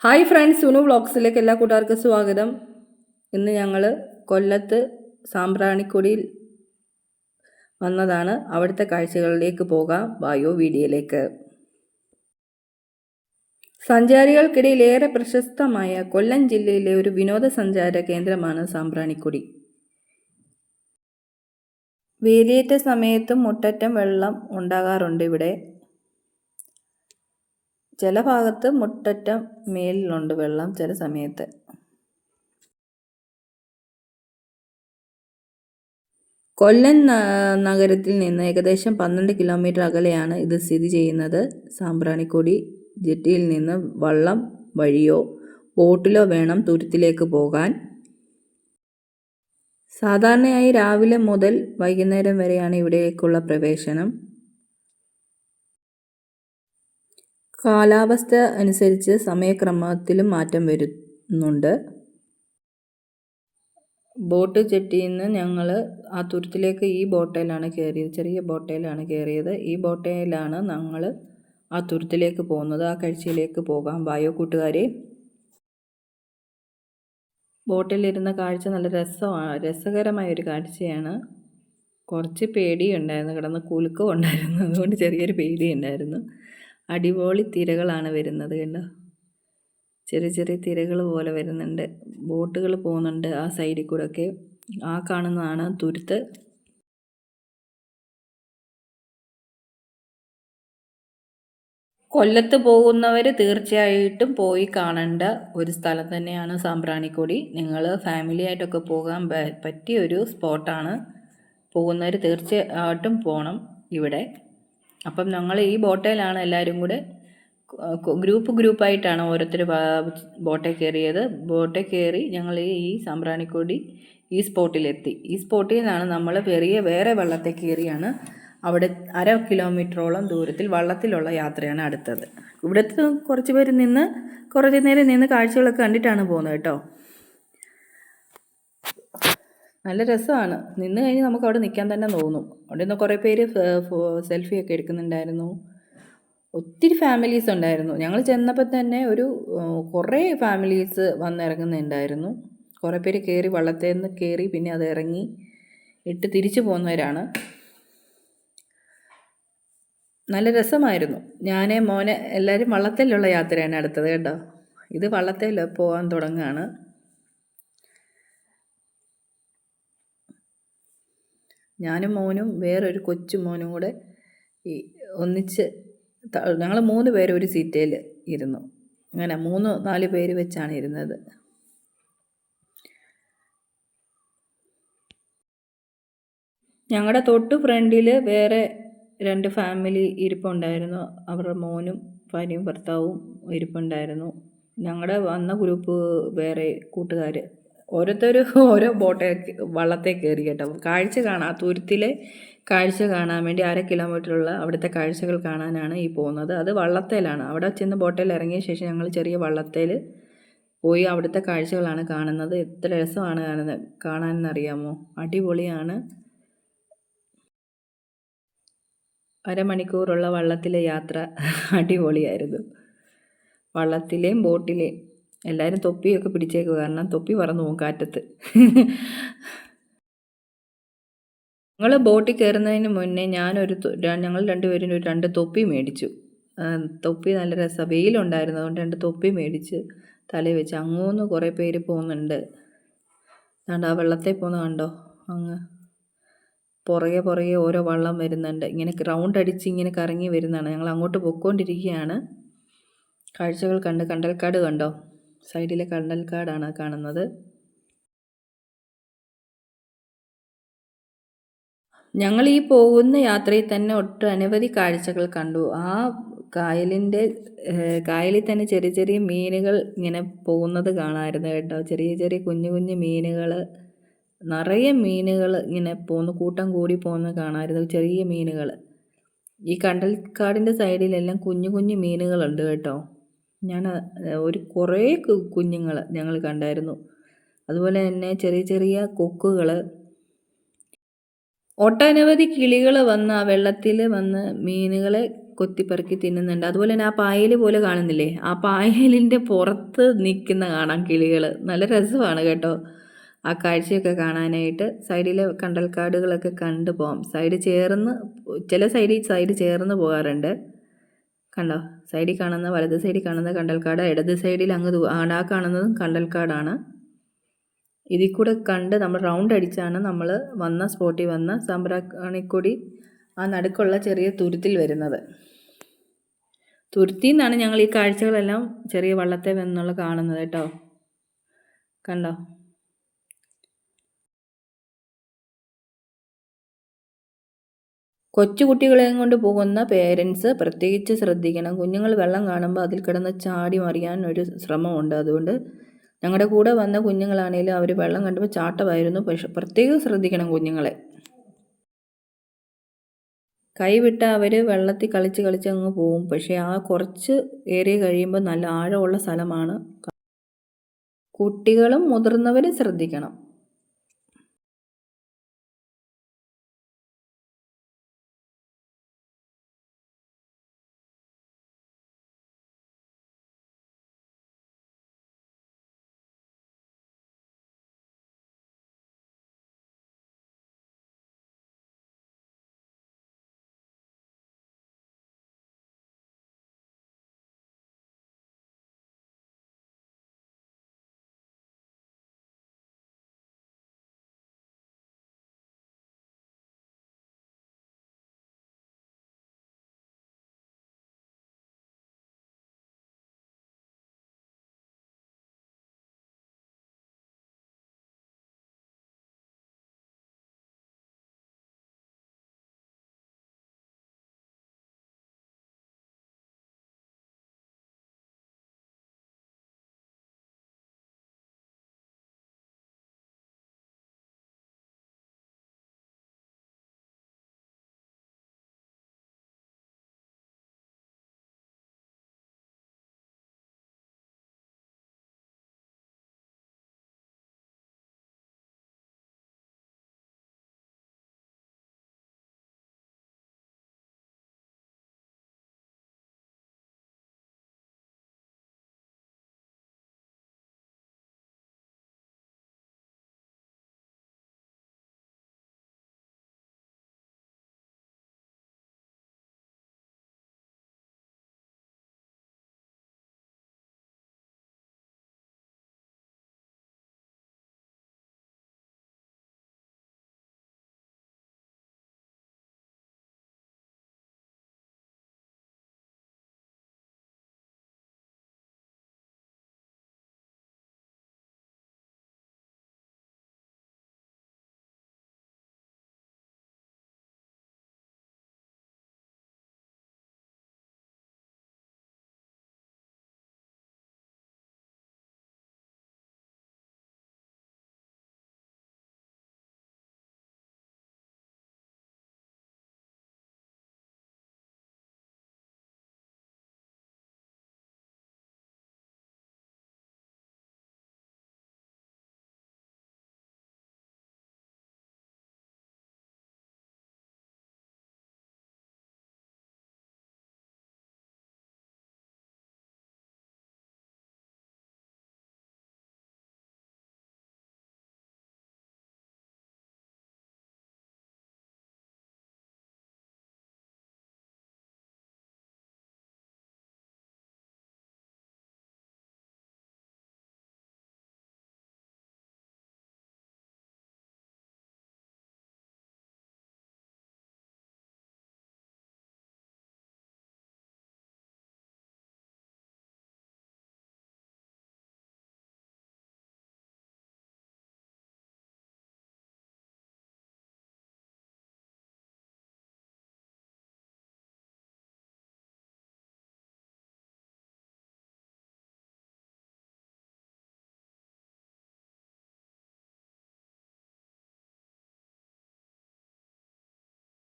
Hi friends, Sunu വ്ളോഗ്സിലേക്ക് എല്ലാ കൂട്ടുകാർക്കും സ്വാഗതം. ഇന്ന് ഞങ്ങൾ കൊല്ലത്ത് സാമ്പ്രാണിക്കൊടിയിൽ വന്നതാണ്. അവിടുത്തെ കാഴ്ചകളിലേക്ക് പോകാം. വായോ വീഡിയോയിലേക്ക്. സഞ്ചാരികൾക്കിടയിൽ ഏറെ പ്രശസ്തമായ കൊല്ലം ജില്ലയിലെ ഒരു വിനോദസഞ്ചാര കേന്ദ്രമാണ് സാമ്പ്രാണിക്കൊടി. വേലിയേറ്റ സമയത്തും മുട്ടറ്റം വെള്ളം ഉണ്ടാകാറുണ്ട് ഇവിടെ. ചില ഭാഗത്ത് മുട്ടറ്റം മേലിലുണ്ട് വെള്ളം ചില സമയത്ത്. കൊല്ലം നഗരത്തിൽ നിന്ന് ഏകദേശം 12 കിലോമീറ്റർ അകലെയാണ് ഇത് സ്ഥിതി ചെയ്യുന്നത്. സാമ്പ്രാണിക്കൊടി ജെട്ടിയിൽ നിന്ന് വള്ളം വഴിയോ ബോട്ടിലോ വേണം തുരുത്തിലേക്ക് പോകാൻ. സാധാരണയായി രാവിലെ മുതൽ വൈകുന്നേരം വരെയാണ് ഇവിടേക്കുള്ള പ്രവേശനം. കാലാവസ്ഥ അനുസരിച്ച് സമയക്രമത്തിലും മാറ്റം വരുന്നുണ്ട്. ബോട്ട് ജെട്ടിയിൽ നിന്ന് ഞങ്ങൾ ആ തുരുത്തിലേക്ക് ഈ ബോട്ടയിലാണ് കയറിയത്. ചെറിയ ബോട്ടയിലാണ് കയറിയത്. ഈ ബോട്ടയിലാണ് ഞങ്ങൾ ആ തുരുത്തിലേക്ക് പോകുന്നത്. ആ കാഴ്ചയിലേക്ക് പോകാം. വായോ കൂട്ടുകാരെ. ബോട്ടിലിരുന്ന കാഴ്ച നല്ല രസകരമായ ഒരു കാഴ്ചയാണ്. കുറച്ച് പേടിയുണ്ടായിരുന്നു, കിടന്ന് കുലുക്കം ഉണ്ടായിരുന്നു, അതുകൊണ്ട് ചെറിയൊരു പേടിയുണ്ടായിരുന്നു. അടിപൊളി തിരകളാണ് വരുന്നത്, കണ്ടോ. ചെറിയ ചെറിയ തിരകൾ പോലെ വരുന്നുണ്ട്. ബോട്ടുകൾ പോകുന്നുണ്ട് ആ സൈഡിൽ കൂടെ ഒക്കെ. ആ കാണുന്നതാണ് തുരുത്ത്. കൊല്ലത്ത് പോകുന്നവർ തീർച്ചയായിട്ടും പോയി കാണേണ്ട ഒരു സ്ഥലം തന്നെയാണ് സാമ്പ്രാണിക്കൊടി. നിങ്ങൾ ഫാമിലി ആയിട്ടൊക്കെ പോകാൻ പറ്റിയ ഒരു സ്പോട്ടാണ്. പോകുന്നവർ തീർച്ചയായിട്ടും പോകണം ഇവിടെ. അപ്പം ഞങ്ങൾ ഈ ബോട്ടയിലാണ് എല്ലാവരും കൂടെ ഗ്രൂപ്പായിട്ടാണ് ഓരോരുത്തർ ബോട്ടിൽ കയറിയത്. ബോട്ടിൽ കയറി ഞങ്ങൾ ഈ സാമ്പ്രാണിക്കൊടി ഈ സ്പോട്ടിലെത്തി. ഈ സ്പോട്ടിൽ നിന്നാണ് നമ്മൾ വേറെ വള്ളത്തിൽ കയറിയാണ് അവിടെ 1/2 കിലോമീറ്ററോളം ദൂരത്തിൽ വള്ളത്തിലുള്ള യാത്രയാണ് അടുത്തത്. ഇവിടുത്തെ കുറച്ച് നേരം നിന്ന് കാഴ്ചകളൊക്കെ കണ്ടിട്ടാണ് പോകുന്നത് കേട്ടോ. നല്ല രസമാണ്. നിന്ന് കഴിഞ്ഞ് നമുക്ക് അവിടെ നിൽക്കാൻ തന്നെ തോന്നും. അവിടെ നിന്ന് കുറേ പേര് സെൽഫിയൊക്കെ എടുക്കുന്നുണ്ടായിരുന്നു. ഒത്തിരി ഫാമിലീസ് ഉണ്ടായിരുന്നു. ഞങ്ങൾ ചെന്നപ്പോൾ തന്നെ കുറേ ഫാമിലീസ് വന്നിറങ്ങുന്നുണ്ടായിരുന്നു. കുറേ പേര് വള്ളത്തിൽ നിന്ന് കയറി പിന്നെ അത് ഇറങ്ങി തിരിച്ചു പോകുന്നവരാണ്. നല്ല രസമായിരുന്നു. മോനെ എല്ലാവരും വള്ളത്തിലുള്ള യാത്രയാണ് അടുത്തത് കേട്ടോ. ഇത് വള്ളത്തിൽ പോകാൻ തുടങ്ങുകയാണ്. ഞാനും മോനും വേറൊരു കൊച്ചു മോനും കൂടെ ഒന്നിച്ച് ഞങ്ങൾ 3 പേര് ഒരു സീറ്റയിൽ ഇരുന്നു. അങ്ങനെ 3-4 പേര് വെച്ചാണ് ഇരുന്നത്. ഞങ്ങളുടെ തൊട്ട് ഫ്രണ്ടിൽ വേറെ 2 ഫാമിലി ഇരിപ്പുണ്ടായിരുന്നു. അവരുടെ മോനും ഭാര്യയും ഭർത്താവും ഇരിപ്പുണ്ടായിരുന്നു. ഞങ്ങളുടെ വന്ന ഗ്രൂപ്പ് വേറെ കൂട്ടുകാർ ഓരോരുത്തരും ഓരോ വള്ളത്തിൽ കയറി കേട്ടോ. തുരുത്തിലെ കാഴ്ച കാണാൻ വേണ്ടി 1/2 കിലോമീറ്ററുള്ള അവിടുത്തെ കാഴ്ചകൾ കാണാനാണ് ഈ പോകുന്നത്. അത് വള്ളത്തേലാണ്. അവിടെ ചെന്ന് ബോട്ടിൽ ഇറങ്ങിയ ശേഷം ഞങ്ങൾ ചെറിയ വള്ളത്തിൽ പോയി അവിടുത്തെ കാഴ്ചകളാണ് കാണുന്നത്. എത്ര രസമാണ് കാണാനെന്നറിയാമോ. അടിപൊളിയാണ്. 1/2 മണിക്കൂറുള്ള വള്ളത്തിലെ യാത്ര അടിപൊളിയായിരുന്നു. വള്ളത്തിലെയും ബോട്ടിലെയും എല്ലാവരും തൊപ്പിയൊക്കെ പിടിച്ചേക്കുക, കാരണം തൊപ്പി പറന്നു പോകും കാറ്റത്ത്. ഞങ്ങൾ ബോട്ടിൽ കയറുന്നതിന് മുന്നേ ഞങ്ങൾ 2 പേരും 2 തൊപ്പി മേടിച്ചു. തൊപ്പി നല്ല രസമാണ്. വെയിലുണ്ടായിരുന്നു, അതുകൊണ്ട് 2 തൊപ്പി മേടിച്ച് തലയിൽ വെച്ച്. അങ്ങോന്ന് കുറേ പേര് പോകുന്നുണ്ട്. അതുകൊണ്ട് ആ വെള്ളത്തിൽ പോകുന്ന കണ്ടോ. അങ്ങ് പുറകെ ഓരോ വള്ളം വരുന്നുണ്ട്. ഇങ്ങനെ റൗണ്ട് അടിച്ച് ഇങ്ങനെ കറങ്ങി വരുന്നതാണ്. ഞങ്ങൾ അങ്ങോട്ട് പൊയ്ക്കൊണ്ടിരിക്കുകയാണ്. കാഴ്ചകൾ കണ്ടൽക്കാട് കണ്ടോ. സൈഡിലെ കണ്ടൽക്കാടാണ് കാണുന്നത്. ഞങ്ങൾ ഈ പോകുന്ന യാത്രയിൽ തന്നെ ഒട്ടനവധി കാഴ്ചകൾ കണ്ടു. ആ കായലിൽ തന്നെ ചെറിയ ചെറിയ മീനുകൾ ഇങ്ങനെ പോകുന്നത് കാണാമായിരുന്നു കേട്ടോ. ചെറിയ കുഞ്ഞു കുഞ്ഞു മീനുകൾ, നിറയെ മീനുകൾ ഇങ്ങനെ കൂട്ടം കൂടി പോകുന്നത് കാണാമായിരുന്നു. ചെറിയ മീനുകൾ. ഈ കണ്ടൽക്കാടിൻ്റെ സൈഡിലെല്ലാം കുഞ്ഞു കുഞ്ഞു മീനുകളുണ്ട് കേട്ടോ. കുറേ കുഞ്ഞുങ്ങൾ ഞങ്ങൾ കണ്ടായിരുന്നു. അതുപോലെ തന്നെ ചെറിയ കൊക്കുകൾ. ഒട്ടനവധി കിളികൾ വന്ന് ആ വെള്ളത്തിൽ വന്ന് മീനുകളെ കൊത്തിപ്പെറുക്കി തിന്നുന്നുണ്ട്. അതുപോലെ തന്നെ ആ പായൽ പോലെ കാണുന്നില്ലേ, ആ പായലിൻ്റെ പുറത്ത് നിൽക്കുന്ന കാണാം കിളികൾ. നല്ല രസമാണ് കേട്ടോ ആ കാഴ്ചയൊക്കെ കാണാനായിട്ട്. സൈഡിലെ കണ്ടൽക്കാടുകളൊക്കെ കണ്ടു പോകാം. ചില സൈഡ് ചേർന്ന് പോകാറുണ്ട്. കണ്ടോ, സൈഡിൽ കാണുന്ന വലത് സൈഡിൽ കാണുന്ന കണ്ടൽക്കാട്, ഇടത് സൈഡിൽ ആ കാണുന്നതും കണ്ടൽക്കാടാണ്. ഇതിൽ കൂടെ കണ്ട് നമ്മൾ റൗണ്ട് അടിച്ചാണ് നമ്മൾ വന്ന സ്പോട്ടിൽ വന്ന സാമ്പ്രാണിക്കൊടി ആ നടുക്കുള്ള ചെറിയ തുരുത്തിൽ വരുന്നത്. തുരുത്തിൽ നിന്നാണ് ഞങ്ങൾ ഈ കാഴ്ചകളെല്ലാം ചെറിയ വള്ളത്തെ വന്നുള്ള കാണുന്നത് കേട്ടോ. കണ്ടോ, കൊച്ചുകുട്ടികളെയും കൊണ്ട് പോകുന്ന പേരൻസ് പ്രത്യേകിച്ച് ശ്രദ്ധിക്കണം. കുഞ്ഞുങ്ങൾ വെള്ളം കാണുമ്പോൾ അതിൽ കിടന്ന് ചാടി മറിയാൻ ഒരു ശ്രമമുണ്ട്. അതുകൊണ്ട് ഞങ്ങളുടെ കൂടെ വന്ന കുഞ്ഞുങ്ങളാണെങ്കിലും അവർ വെള്ളം കണ്ടപ്പോൾ ചാട്ടമായിരുന്നു. പക്ഷെ പ്രത്യേകം ശ്രദ്ധിക്കണം കുഞ്ഞുങ്ങളെ. കൈവിട്ട അവർ വെള്ളത്തിൽ കളിച്ച് അങ്ങ് പോവും. പക്ഷേ ആ കുറച്ച് ഏരിയ കഴിയുമ്പോൾ നല്ല ആഴമുള്ള സ്ഥലമാണ്. കുട്ടികളും മുതിർന്നവരും ശ്രദ്ധിക്കണം.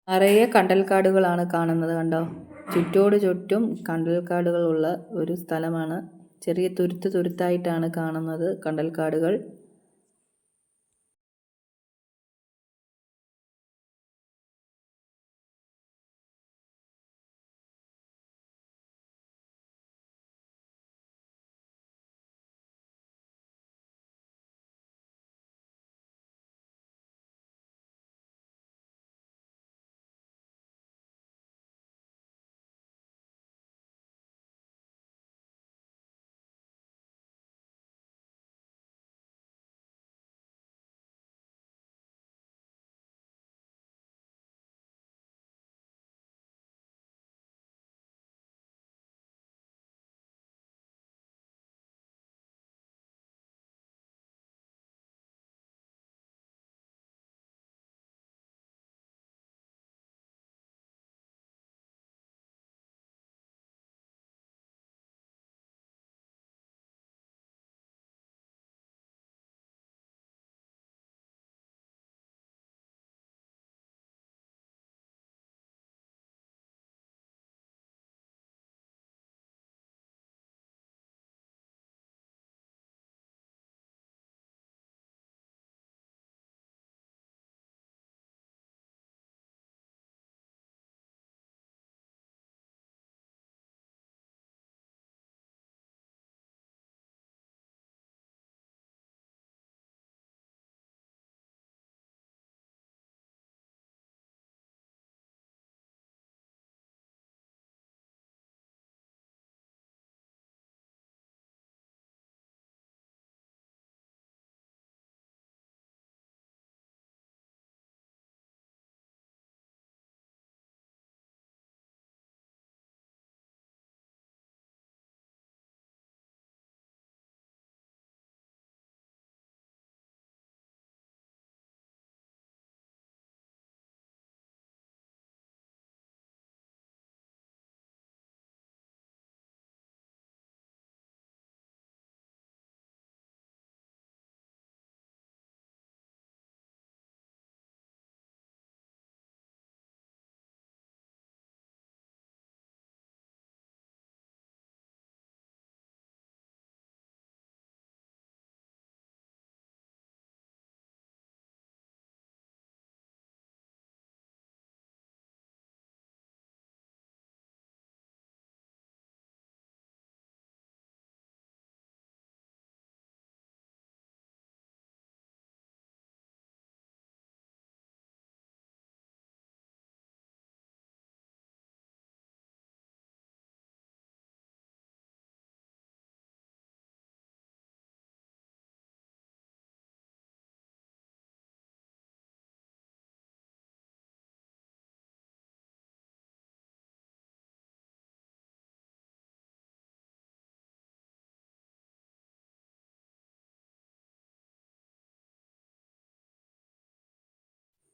നിറയെ കണ്ടൽക്കാടുകളാണ് കാണുന്നത്. കണ്ടോ, ചുറ്റോട് ചുറ്റും കണ്ടൽക്കാടുകളുള്ള ഒരു സ്ഥലമാണ്. ചെറിയ തുരുത്തായിട്ടാണ് കാണുന്നത് കണ്ടൽക്കാടുകൾ.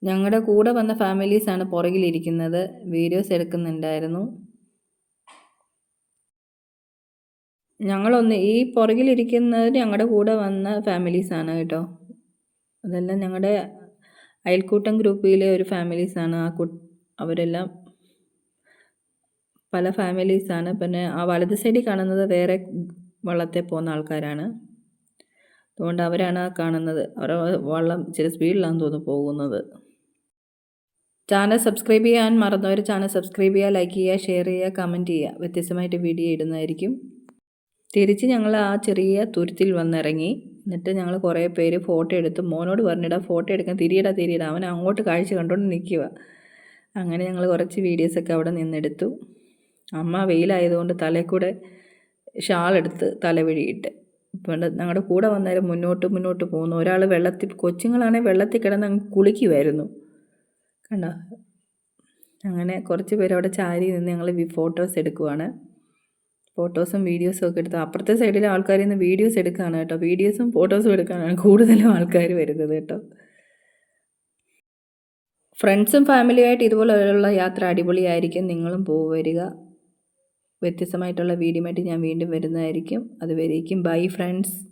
ഞങ്ങളുടെ കൂടെ വന്ന ഫാമിലീസാണ് പുറകിലിരിക്കുന്നത്, വീഡിയോസ് എടുക്കുന്നുണ്ടായിരുന്നു. ഈ പുറകിലിരിക്കുന്നത് ഞങ്ങളുടെ കൂടെ വന്ന ഫാമിലീസാണ് കേട്ടോ. അതെല്ലാം ഞങ്ങളുടെ അയൽക്കൂട്ടം ഗ്രൂപ്പിലെ ഒരു ഫാമിലീസാണ്. അവരെല്ലാം പല ഫാമിലീസാണ്. പിന്നെ ആ വലത് സൈഡിൽ കാണുന്നത് വേറെ വള്ളത്തിൽ പോകുന്ന ആൾക്കാരാണ്. അതുകൊണ്ട് അവരാണ് ആ കാണുന്നത്. അവരുടെ വള്ളം ഇച്ചിരി സ്പീഡിലാണെന്ന് തോന്നുന്നു പോകുന്നത്. ചാനൽ സബ്സ്ക്രൈബ് ചെയ്യാൻ മറന്നവർ ചാനൽ സബ്സ്ക്രൈബ് ചെയ്യുക, ലൈക്ക് ചെയ്യുക, ഷെയർ ചെയ്യുക, കമൻറ്റ് ചെയ്യുക. വ്യത്യസ്തമായിട്ട് വീഡിയോ ഇടുന്നതായിരിക്കും. തിരിച്ച് ഞങ്ങൾ ആ ചെറിയ തുരുത്തിൽ വന്നിറങ്ങി. എന്നിട്ട് ഞങ്ങൾ കുറേ പേര് ഫോട്ടോ എടുത്ത് മോനോട് പറഞ്ഞിടാ ഫോട്ടോ എടുക്കാൻ തിരിയിടാ. അവൻ അങ്ങോട്ട് കാഴ്ച കണ്ടുകൊണ്ട് നിൽക്കുക. അങ്ങനെ ഞങ്ങൾ കുറച്ച് വീഡിയോസൊക്കെ അവിടെ നിന്നെടുത്തു. അമ്മ വെയിലായതുകൊണ്ട് തലയിൽ കൂടെ ഷാളെടുത്ത് തലവഴിയിട്ട്. ഇപ്പം ഞങ്ങളുടെ കൂടെ വന്നേരം മുന്നോട്ട് പോകുന്നു. ഒരാൾ കൊച്ചുങ്ങളാണെങ്കിൽ വെള്ളത്തിൽ കിടന്ന് അങ്ങ് കുളിക്കുമായിരുന്നു കണ്ടോ. അങ്ങനെ കുറച്ച് പേര് അവിടെ ചാരി നിന്ന് ഞങ്ങൾ ഫോട്ടോസ് എടുക്കുവാണ്. ഫോട്ടോസും വീഡിയോസും ഒക്കെ എടുത്ത് അപ്പുറത്തെ സൈഡിലെ ആൾക്കാരിൽ നിന്ന് വീഡിയോസ് എടുക്കുകയാണ് കേട്ടോ. വീഡിയോസും ഫോട്ടോസും എടുക്കാനാണ് കൂടുതലും ആൾക്കാർ വരുന്നത് കേട്ടോ. ഫ്രണ്ട്സും ഫാമിലിയായിട്ട് ഇതുപോലെയുള്ള യാത്ര അടിപൊളിയായിരിക്കും. നിങ്ങളും വരിക. വ്യത്യസ്തമായിട്ടുള്ള വീഡിയോ ആയിട്ട് ഞാൻ വീണ്ടും വരുന്നതായിരിക്കും. അതുവരേക്കും ബൈ ഫ്രണ്ട്സ്.